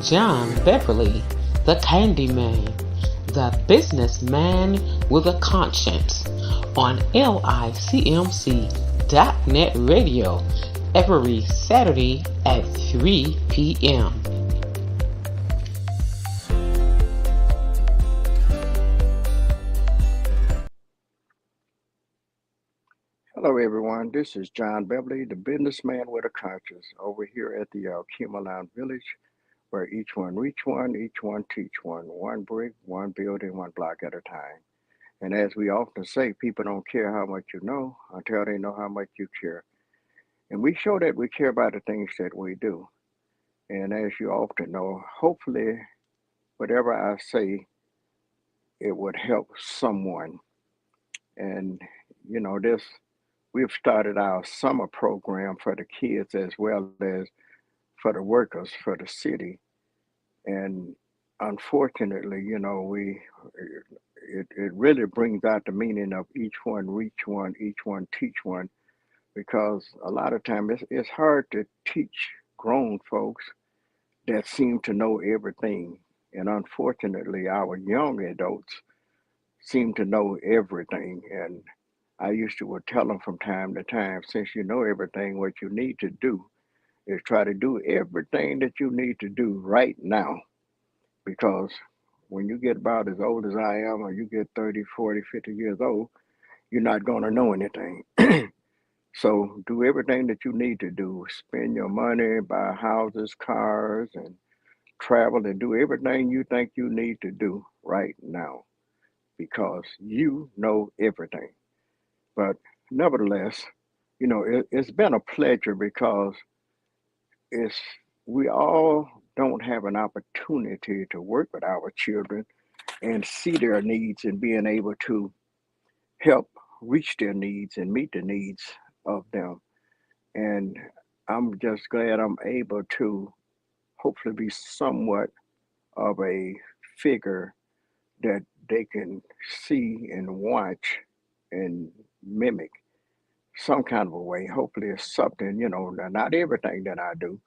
John Beverly, the Candyman, the businessman with a conscience, on LICMC.net radio every Saturday at 3 p.m. Hello, everyone. This is John Beverly, the businessman with a conscience, over here at the Kumalan Village, where each one reach one, each one teach one brick, one building, one block at a time. And as we often say, people don't care how much you know until they know how much you care. And we show that we care about the things that we do. And as you often know, hopefully, whatever I say, it would help someone. And, this we've started our summer program for the kids as well as for the workers for the city. And unfortunately, it really brings out the meaning of each one reach one, each one teach one, because a lot of times it's hard to teach grown folks that seem to know everything. And unfortunately, our young adults seem to know everything. And I used to would tell them from time to time, since you know everything, what you need to do is try to do everything that you need to do right now. Because when you get about as old as I am, or you get 30, 40, 50 years old, you're not going to know anything. So do everything that you need to do. Spend your money, buy houses, cars, and travel and do everything you think you need to do right now because you know everything. But nevertheless, it's been a pleasure because it's we all don't have an opportunity to work with our children and see their needs and being able to help reach their needs and meet the needs of them. And I'm just glad I'm able to hopefully be somewhat of a figure that they can see and watch and mimic some kind of a way. Hopefully, it's something, not everything that I do.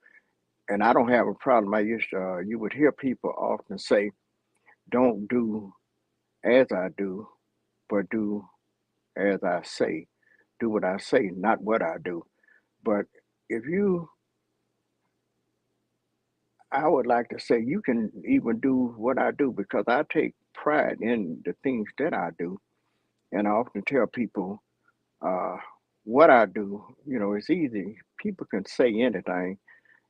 And I don't have a problem. You would hear people often say, don't do as I do, but do as I say. Do what I say, not what I do. But if you, I would like to say you can even do what I do because I take pride in the things that I do. And I often tell people uh, what I do, it's easy. People can say anything.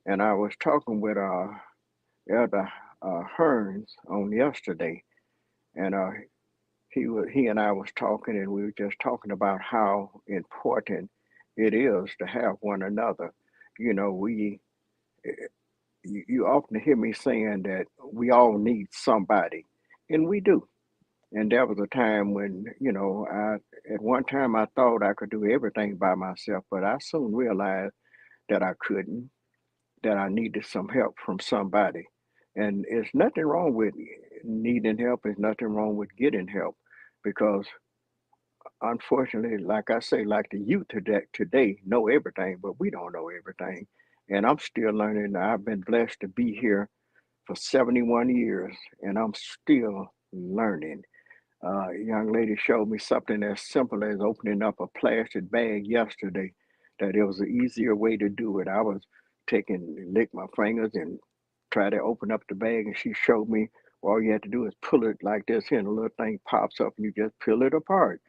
And I was talking with Elder Hearns on yesterday, and he and I was talking, and we were just talking about how important it is to have one another. We you often hear me saying that we all need somebody, and we do. And there was a time when, at one time I thought I could do everything by myself, but I soon realized that I couldn't, that I needed some help from somebody. And there's nothing wrong with needing help, there's nothing wrong with getting help because unfortunately, like I say, like the youth today know everything, but we don't know everything. And I'm still learning. I've been blessed to be here for 71 years, and I'm still learning. A young lady showed me something as simple as opening up a plastic bag yesterday, that it was an easier way to do it. I was lick my fingers and try to open up the bag, and she showed me all you had to do is pull it like this here, and the little thing pops up, and you just peel it apart.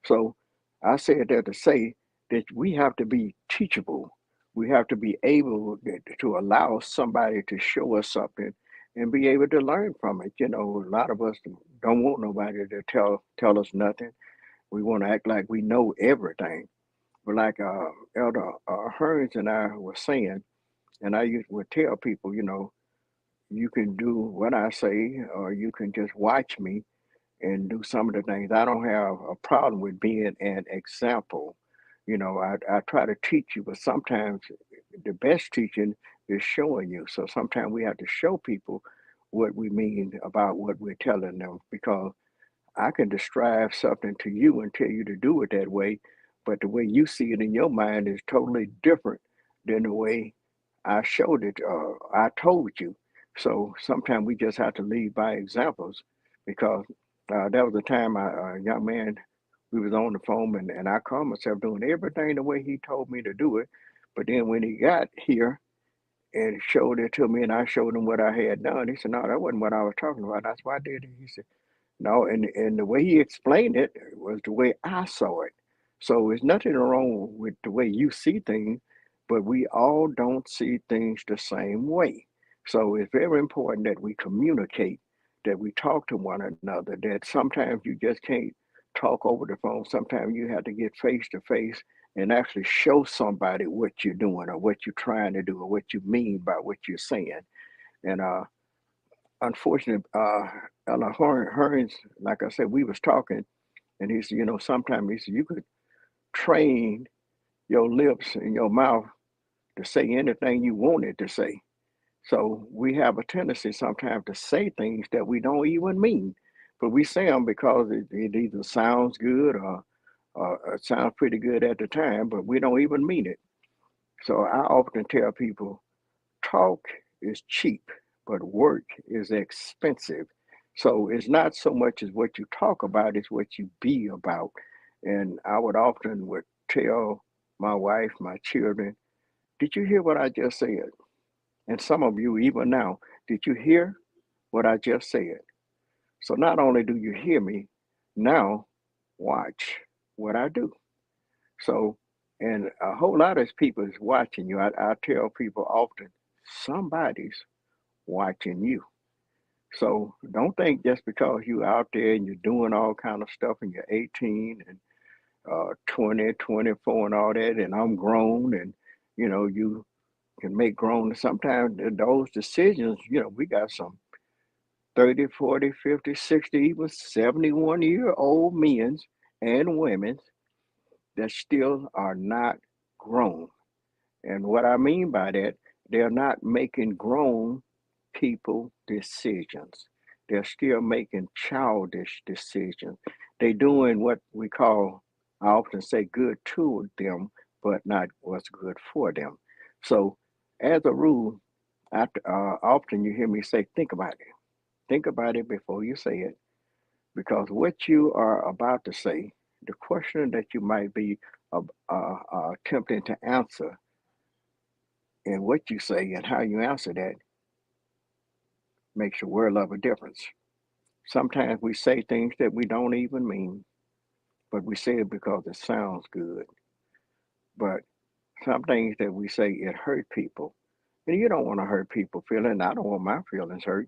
So I said that to say that we have to be teachable. We have to be able to allow somebody to show us something and be able to learn from it. A lot of us don't want nobody to tell us nothing. We want to act like we know everything. But like Elder Hearns and I were saying, and would tell people, you can do what I say, or you can just watch me and do some of the things. I don't have a problem with being an example. I try to teach you, but sometimes the best teaching is showing you. So sometimes we have to show people what we mean about what we're telling them because I can describe something to you and tell you to do it that way, but the way you see it in your mind is totally different than the way I showed it. I told you. So sometimes we just have to lead by examples because there was a time a young man, we was on the phone and I called myself doing everything the way he told me to do it. But then when he got here and showed it to me and I showed him what I had done, he said, no, that wasn't what I was talking about. That's why I did it. He said, no, and the way he explained it was the way I saw it. So there's nothing wrong with the way you see things, but we all don't see things the same way. So it's very important that we communicate, that we talk to one another, that sometimes you just can't talk over the phone. Sometimes you have to get face to face and actually show somebody what you're doing or what you're trying to do or what you mean by what you're saying. And unfortunately, Ella Hearns, like I said, we was talking, and he said, sometimes he said you could train your lips and your mouth to say anything you wanted to say. So we have a tendency sometimes to say things that we don't even mean, but we say them because it either sounds good or it sounds pretty good at the time, but we don't even mean it. So I often tell people talk is cheap, but work is expensive. So it's not so much as what you talk about, it's what you be about. And I would often would tell my wife, my children, did you hear what I just said? And some of you even now, did you hear what I just said? So not only do you hear me, now watch what I do. So, and a whole lot of people is watching you. I tell people often, somebody's watching you. So don't think just because you out there and you're doing all kind of stuff and you're 18 and 20, 24 and all that, and I'm grown and you can make grown. Sometimes those decisions, we got some 30, 40, 50, 60, even 71-year-old men and women that still are not grown. And what I mean by that, they're not making grown people decisions. They're still making childish decisions. They're doing what we call, I often say, good to them, but not what's good for them. So, as a rule, often you hear me say, think about it. Think about it before you say it, because what you are about to say, the question that you might be attempting to answer, and what you say and how you answer that makes a world of a difference. Sometimes we say things that we don't even mean, but we say it because it sounds good. But some things that we say, it hurt people. And you don't want to hurt people feeling. I don't want my feelings hurt.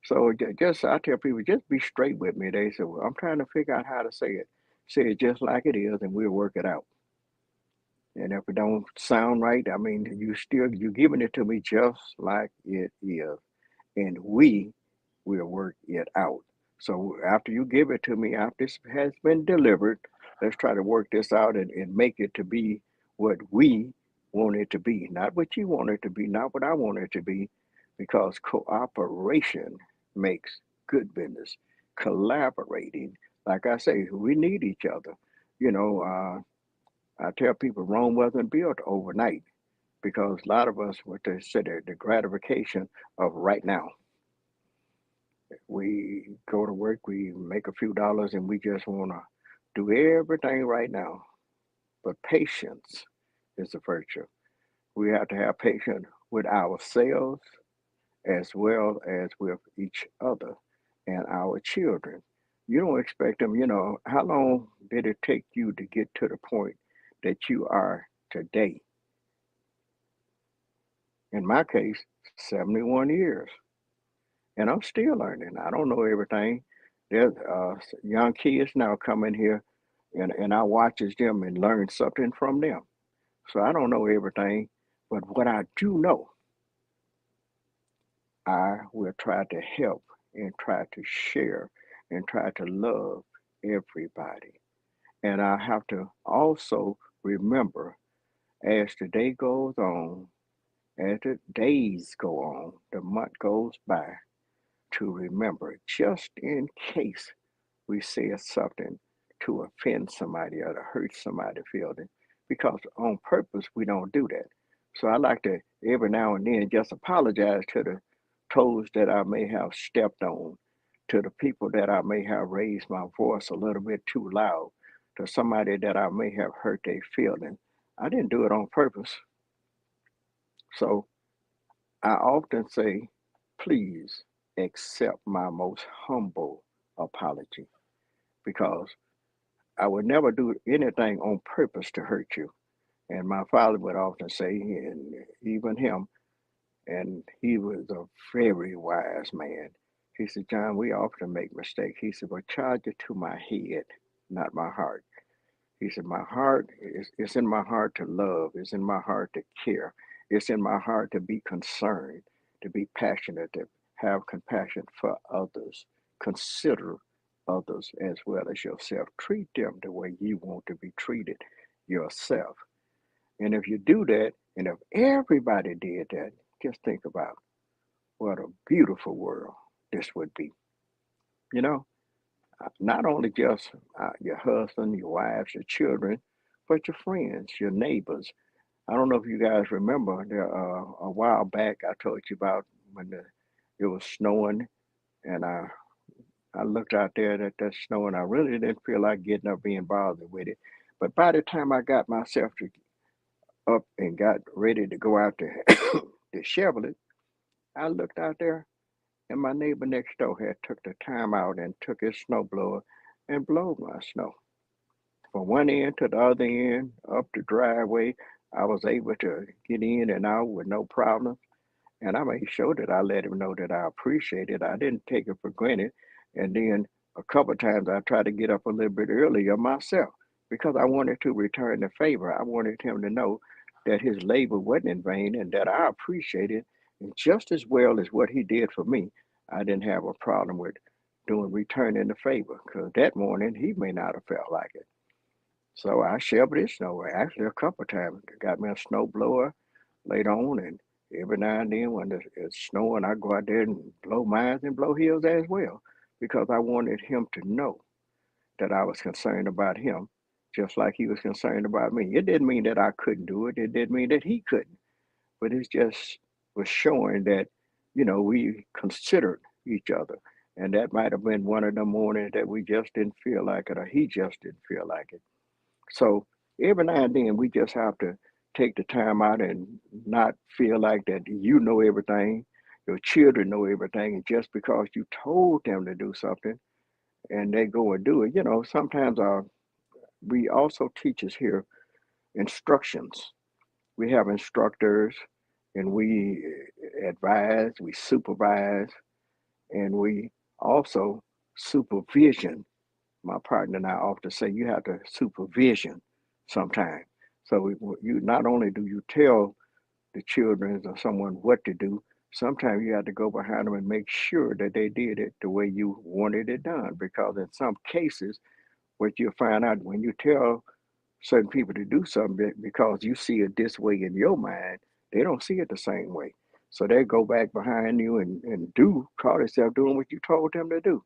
So just I tell people, just be straight with me. They say, well, I'm trying to figure out how to say it. Say it just like it is, and we'll work it out. And if it don't sound right, I mean, you giving it to me just like it is, and we will work it out. So after you give it to me, after this has been delivered, let's try to work this out and make it to be what we want it to be, not what you want it to be, not what I want it to be, because cooperation makes good business. Collaborating, like I say, we need each other. You know, I tell people Rome wasn't built overnight because a lot of us, what they say, the gratification of right now. We go to work, we make a few dollars, and we just want to do everything right now. But patience is a virtue. We have to have patience with ourselves as well as with each other and our children. You don't expect them, how long did it take you to get to the point that you are today? In my case, 71 years. And I'm still learning. I don't know everything. There's young kids now coming here, and I watches them and learn something from them. So I don't know everything, but what I do know, I will try to help and try to share and try to love everybody. And I have to also remember as the day goes on, as the days go on, the month goes by, to remember just in case we said something to offend somebody or to hurt somebody's feeling, because on purpose we don't do that. So I like to every now and then just apologize to the toes that I may have stepped on, to the people that I may have raised my voice a little bit too loud, to somebody that I may have hurt their feeling. I didn't do it on purpose. So I often say, please accept my most humble apology because I would never do anything on purpose to hurt you. And my father would often say, and even him, and he was a very wise man. He said, John, we often make mistakes. He said, but charge it to my head, not my heart. He said, my heart is it's in my heart to love, it's in my heart to care, it's in my heart to be concerned, to be passionate, to have compassion for others. Consider others as well as yourself. Treat them the way you want to be treated yourself. And if you do that, and if everybody did that, just think about what a beautiful world this would be. You know, not only just your husband, your wives, your children, but your friends, your neighbors. I don't know if you guys remember there a while back I told you about when it was snowing, and I looked out there at that snow, and I really didn't feel like getting up being bothered with it. But by the time I got myself up and got ready to go out there to shovel it, I looked out there, and my neighbor next door had took the time out and took his snowblower and blowed my snow from one end to the other end up the driveway. I was able to get in and out with no problem. And I made sure that I let him know that I appreciate it. I didn't take it for granted. And then a couple of times I tried to get up a little bit earlier myself because I wanted to return the favor. I wanted him to know that his labor wasn't in vain and that I appreciated it just as well as what he did for me. I didn't have a problem with doing returning the favor because that morning he may not have felt like it. So I shoveled his snow actually a couple of times. Got me a snow blower later on, and every now and then when it's snowing, I go out there and blow mines and blow hills as well because I wanted him to know that I was concerned about him, just like he was concerned about me. It didn't mean that I couldn't do it. It didn't mean that he couldn't, but it just was showing that, we considered each other. And that might have been one of the mornings that we just didn't feel like it, or he just didn't feel like it. So every now and then we just have to take the time out and not feel like that you know everything, your children know everything, and just because you told them to do something and they go and do it, sometimes we also teachers here instructions. We have instructors and we advise, we supervise, and we also supervision. My partner and I often say you have to supervision sometimes. So you not only do you tell the children or someone what to do, sometimes you have to go behind them and make sure that they did it the way you wanted it done. Because in some cases, what you'll find out when you tell certain people to do something because you see it this way in your mind, they don't see it the same way. So they go back behind you and do call themselves doing what you told them to do.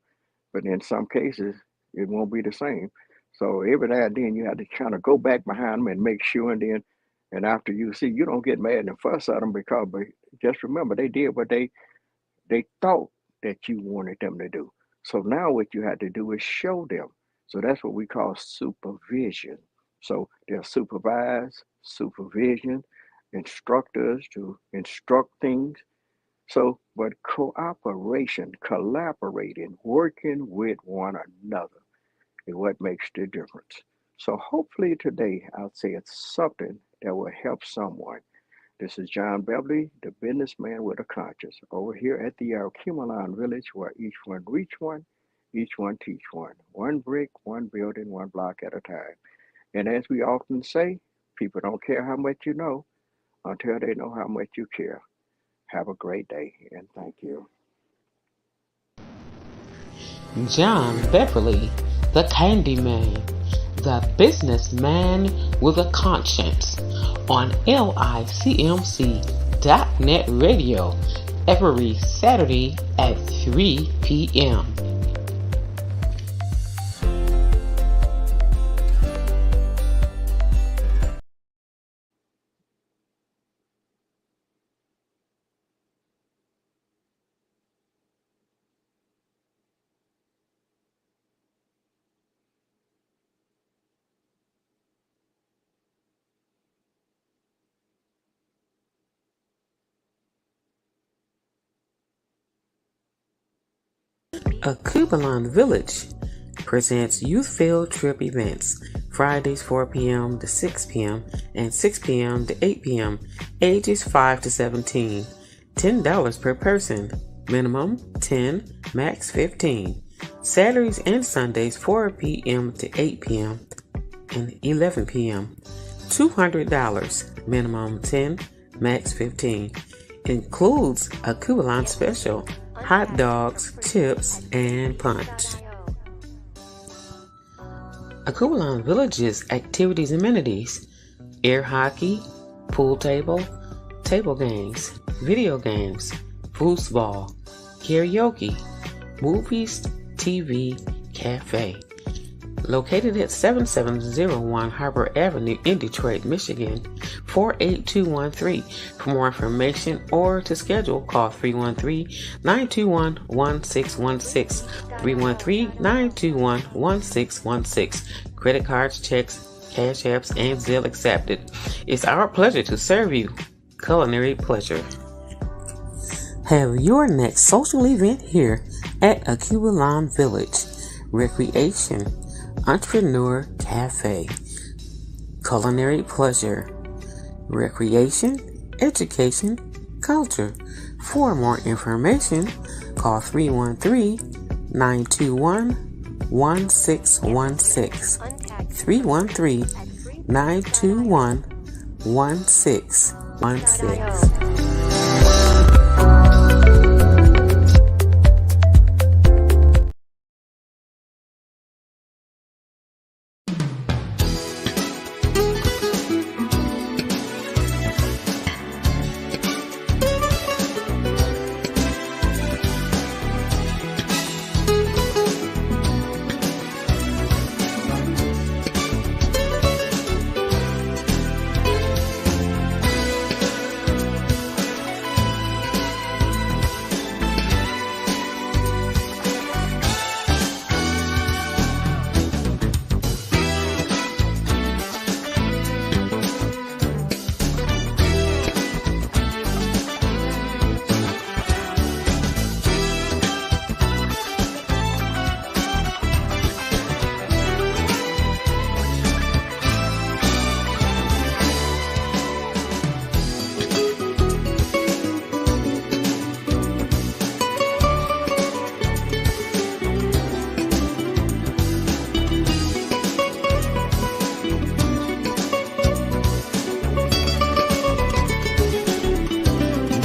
But in some cases, it won't be the same. So every now and then you have to kind of go back behind them and make sure, and after you see, you don't get mad and fuss at them because, but just remember they did what they thought that you wanted them to do. So now what you have to do is show them. So that's what we call supervision. So there's supervise, supervision, instructors to instruct things. So, but cooperation, collaborating, working with one another is what makes the difference. So, hopefully, today I'll say it's something that will help someone. This is John Beverly, the businessman with a conscience, over here at the Alcumalan Village, where each one reach one, each one teach one brick, one building, one block at a time. And as we often say, people don't care how much you know until they know how much you care. Have a great day, and thank you. John Beverly, the Candyman, the businessman with a conscience, on LICMC.net radio every Saturday at 3 p.m. A Kubalon Village presents youth field trip events, Fridays 4 p.m. to 6 p.m. and 6 p.m. to 8 p.m., ages 5 to 17, $10 per person, minimum 10, max 15. Saturdays and Sundays 4 p.m. to 8 p.m. and 11 p.m., $200, minimum 10, max 15. Includes a Kubalon special, hot dogs, chips, and punch. A Kubalon Village's activities and amenities: air hockey, pool table games, video games, foosball, karaoke, movies, TV, cafe. Located at 7701 Harbor Avenue in Detroit, Michigan, 48213. For more information or to schedule, call 313-921-1616, 313-921-1616. Credit cards, checks, cash apps, and Zelle accepted. It's our pleasure to serve you. Culinary pleasure. Have your next social event here at a Kubalon Village. Recreation, Entrepreneur Cafe, Culinary Pleasure, Recreation, Education, Culture. For more information, call 313-921-1616, 313-921-1616.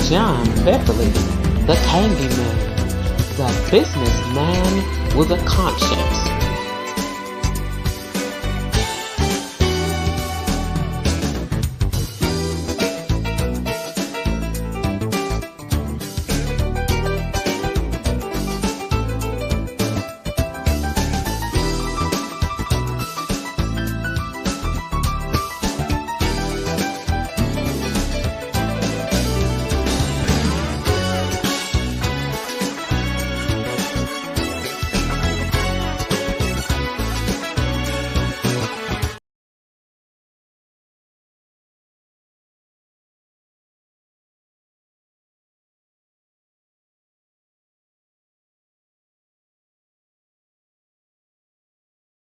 John Beverly, the Candyman, the businessman with a conscience.